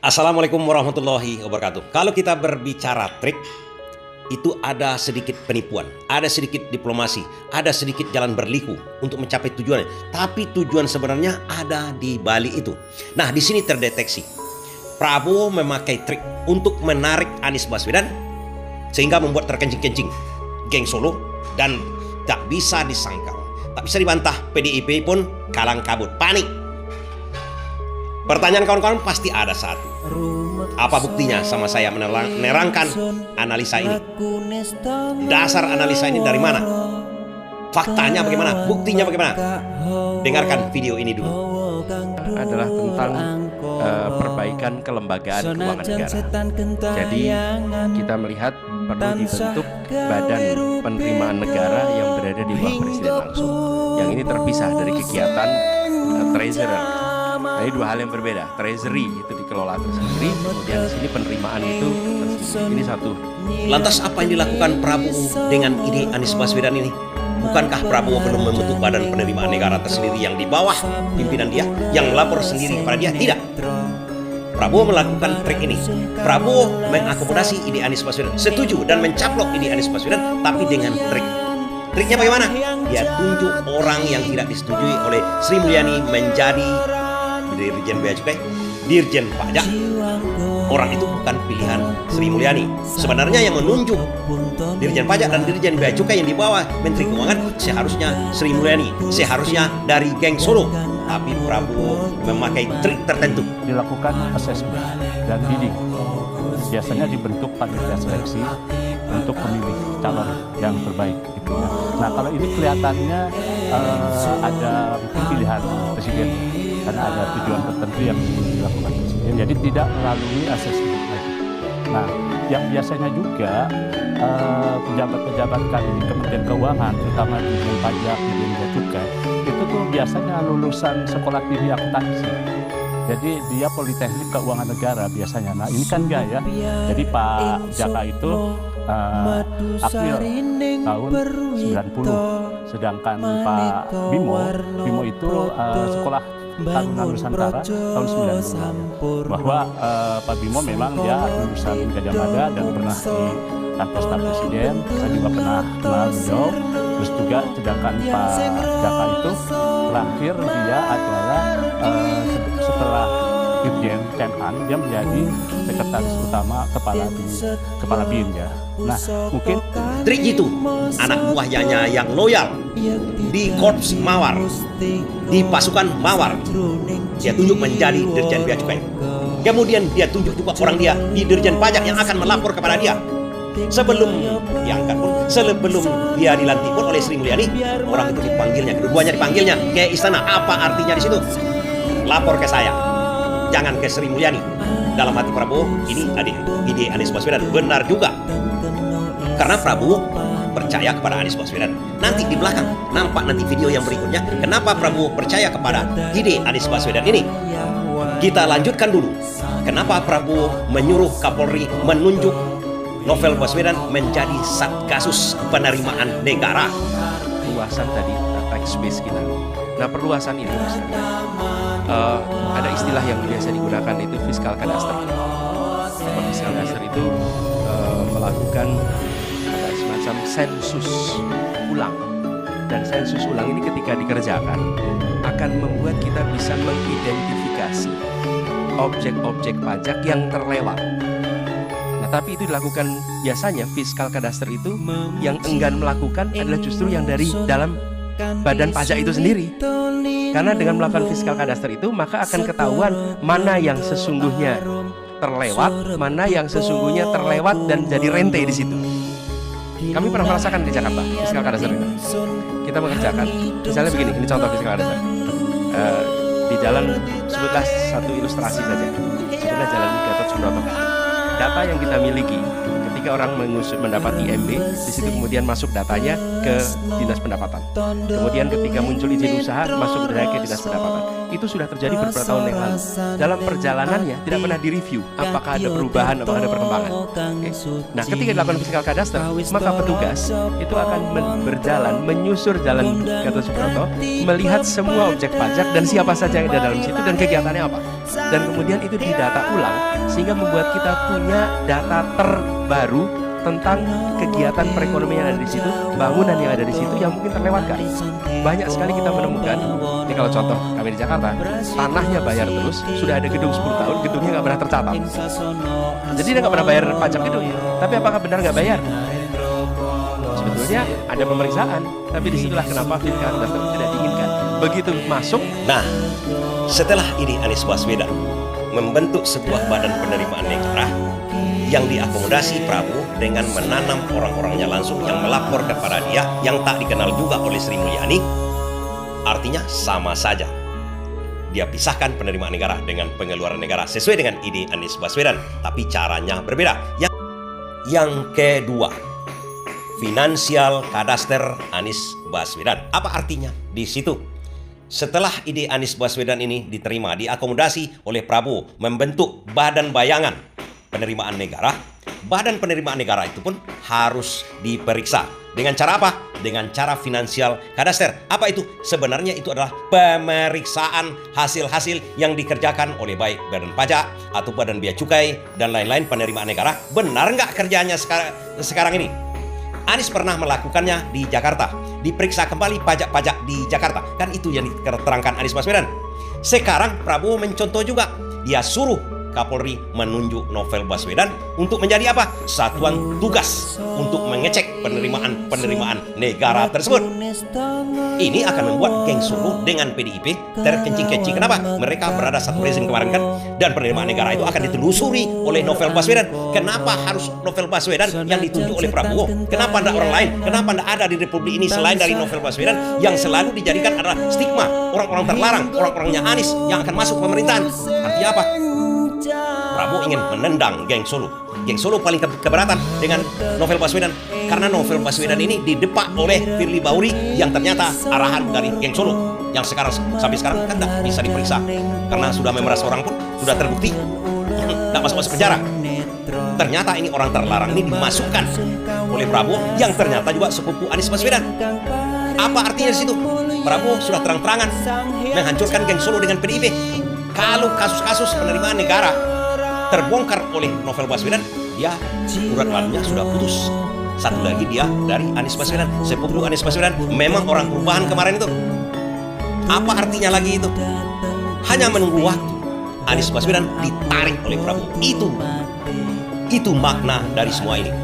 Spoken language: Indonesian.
Assalamualaikum warahmatullahi wabarakatuh. Kalau kita berbicara trik, itu ada sedikit penipuan, ada sedikit diplomasi, ada sedikit jalan berliku untuk mencapai tujuannya. Tapi tujuan sebenarnya ada di balik itu. Nah, di sini terdeteksi Prabowo memakai trik untuk menarik Anies Baswedan sehingga membuat terkencing-kencing geng Solo dan tak bisa disangkal, tak bisa dibantah. PDIP pun kalang kabut, panik. Pertanyaan kawan-kawan pasti ada satu. Apa buktinya? Sama saya menerangkan analisa ini. Dasar analisa ini dari mana? Faktanya bagaimana? Buktinya bagaimana? Dengarkan video ini dulu. Adalah tentang perbaikan kelembagaan keuangan negara. Jadi kita melihat perlu dibentuk badan penerimaan negara yang berada di bawah presiden langsung. Yang ini terpisah dari kegiatan treasurer. Jadi dua hal yang berbeda. Treasury itu dikelola tersendiri, kemudian di sini penerimaan itu tersendiri. Ini satu. Lantas apa yang dilakukan Prabowo dengan ide Anies Baswedan ini? Bukankah Prabowo belum membentuk badan penerimaan negara tersendiri yang di bawah pimpinan dia, yang melapor sendiri kepada dia? Tidak. Prabowo melakukan trik ini. Prabowo mengakomodasi ide Anies Baswedan, setuju dan mencaplok ide Anies Baswedan, tapi dengan trik. Triknya bagaimana? Dia tunjuk orang yang tidak disetujui oleh Sri Mulyani menjadi Dirjen Bea Cukai, Dirjen Pajak. Orang itu bukan pilihan Sri Mulyani. Sebenarnya yang menunjuk Dirjen Pajak dan Dirjen Bea Cukai yang di bawah Menteri Keuangan seharusnya Sri Mulyani, seharusnya dari geng Solo. Tapi Prabowo memakai trik tertentu. Dilakukan asesmen dan bidding. Biasanya dibentuk panitia seleksi untuk memilih calon yang terbaik gitu ya. Nah, kalau ini kelihatannya ada mungkin pilihan presiden karena ada tujuan tertentu yang dilakukan presiden. Jadi tidak melalui asesmen lagi. Nah, yang biasanya juga pejabat-pejabat kali di Kementerian Keuangan, terutama di Dirjen Pajak, di Dirjen Bea Cukai, itu tuh biasanya lulusan sekolah tinggi akuntansi. Jadi dia Politeknik Keuangan Negara biasanya. Nah, ini kan enggak ya. Jadi Pak Jaka itu Akmil tahun 90, sedangkan Pak Bimo itu sekolah Taruna Nusantara tahun 90. Bahwa Pak Bimo memang dia lulusan Gadjah Mada dan pernah di kantor staf presiden. Saya juga pernah kenal beliau. Terus juga sedangkan Pak Jaka itu terakhir dia adalah setelah Dirjen Kemhan, dia menjadi sekretaris utama kepala BIN ya. Nah, mungkin trik itu anak buahnya yang loyal di Korps Mawar, di pasukan Mawar, dia tunjuk menjadi Dirjen Bea Cukai. Kemudian dia tunjuk juga orang dia di Dirjen Pajak yang akan melapor kepada dia. Sebelum diangkat pun, sebelum dia dilantik pun oleh Sri Mulyani, orang itu dipanggilnya, keduanya dipanggilnya ke istana. Apa artinya di situ? Lapor ke saya, jangan ke Sri Mulyani. Dalam hati Prabowo, ini ide Anies Baswedan benar juga. Karena Prabowo percaya kepada Anies Baswedan. Nanti di belakang nampak nanti video yang berikutnya kenapa Prabowo percaya kepada ide Anies Baswedan ini. Kita lanjutkan dulu. Kenapa Prabowo menyuruh Kapolri menunjuk Novel Baswedan menjadi Satgasus Penerimaan Negara? Perluasan tadi tax base kita. Nah, perluasan ini ada istilah yang biasa digunakan, itu fiskal kadaster. Fiskal kadaster itu melakukan semacam sensus ulang, dan sensus ulang ini ketika dikerjakan akan membuat kita bisa mengidentifikasi objek-objek pajak yang terlewat. Nah, tapi itu dilakukan biasanya fiskal kadaster itu yang enggan melakukan adalah justru yang dari dalam badan pajak itu sendiri. Karena dengan melakukan fiskal kadaster itu maka akan ketahuan mana yang sesungguhnya terlewat, mana yang sesungguhnya terlewat dan jadi rente di situ. Kami pernah merasakan di Jakarta fiskal kadaster itu. Kita mengerjakan, misalnya begini, ini contoh fiskal kadaster. Di jalan, sebutlah satu ilustrasi saja. Sebutlah jalan Gatot Subroto. Data yang kita miliki ketika orang mendapat IMB, di situ kemudian masuk datanya ke Dinas Pendapatan. Kemudian ketika muncul izin usaha, masuk datanya ke Dinas Pendapatan. itu sudah terjadi beberapa tahun yang lalu. Dalam perjalanannya tidak pernah direview apakah ada perubahan, apakah ada perkembangan. Oke. Nah, ketika dilakukan fiskal kadaster, maka petugas itu akan berjalan menyusur jalan Gatot Subroto, melihat semua objek pajak dan siapa saja yang ada dalam situ dan kegiatannya apa. Dan kemudian itu didata ulang sehingga membuat kita punya data terbaru tentang kegiatan perekonomian yang ada di situ, bangunan yang ada di situ yang mungkin terlewatkan. Banyak sekali kita menemukan, ini kalau contoh kami di Jakarta, tanahnya bayar terus, sudah ada gedung 10 tahun, gedungnya nggak pernah tercatat. Jadi dia nggak pernah bayar pajak gedung. Tapi apakah benar nggak bayar? Sebetulnya ada pemeriksaan, tapi disitulah kenapa fiskal kadaster tidak diinginkan. Begitu masuk, Nah, setelah ini Anies Baswedan membentuk sebuah badan penerimaan negara yang diakomodasi Prabowo dengan menanam orang-orangnya langsung yang melapor kepada dia yang tak dikenal juga oleh Sri Mulyani. Artinya sama saja. Dia pisahkan penerimaan negara dengan pengeluaran negara sesuai dengan ide Anies Baswedan, tapi caranya berbeda. Yang kedua, Finansial Kadaster Anies Baswedan. Apa artinya di situ? Setelah ide Anies Baswedan ini diterima, diakomodasi oleh Prabowo membentuk badan bayangan penerimaan negara. Badan penerimaan negara itu pun harus diperiksa. Dengan cara apa? Dengan cara Finansial Kadaster. Apa itu? Sebenarnya itu adalah pemeriksaan hasil-hasil yang dikerjakan oleh baik badan pajak atau badan bea cukai dan lain-lain penerimaan negara. Benar nggak kerjanya sekarang ini? Anies pernah melakukannya di Jakarta. Diperiksa kembali pajak-pajak di Jakarta. Kan itu yang diterangkan Anies Baswedan. Sekarang Prabowo mencontoh juga. Dia suruh Kapolri menunjuk Novel Baswedan untuk menjadi apa? Satuan tugas untuk mengecek penerimaan negara tersebut. Ini akan membuat geng Solo dengan PDIP terkencing-kencing. Kenapa? Mereka berada satu rezim kemarin kan, dan penerimaan negara itu akan ditelusuri oleh Novel Baswedan. Kenapa harus Novel Baswedan yang ditunjuk oleh Prabowo? Kenapa tidak orang lain? Kenapa tidak ada di Republik ini selain dari Novel Baswedan yang selalu dijadikan adalah stigma orang-orang terlarang, orang-orangnya Anies yang akan masuk pemerintahan? Artinya apa? Prabowo ingin menendang geng Solo. Geng Solo paling keberatan dengan Novel Baswedan karena Novel Baswedan ini didepak oleh Firly Bahuri yang ternyata arahan dari geng Solo yang sekarang sampai sekarang kan tidak bisa diperiksa karena sudah memeras orang pun sudah terbukti tidak masuk penjara. Ternyata ini orang terlarang ini dimasukkan oleh Prabowo yang ternyata juga sepupu Anies Baswedan. Apa artinya di situ? Prabowo sudah terang-terangan menghancurkan geng Solo dengan PDIP. Kalau kasus-kasus penerimaan negara terbongkar oleh Novel Baswedan, dia urat malunya sudah putus. Satu lagi dia dari Anies Baswedan, sepupu Anies Baswedan, memang orang perubahan kemarin itu. Apa artinya lagi itu? Hanya menunggu waktu. Anies Baswedan ditarik oleh Prabowo. Itu makna dari semua ini.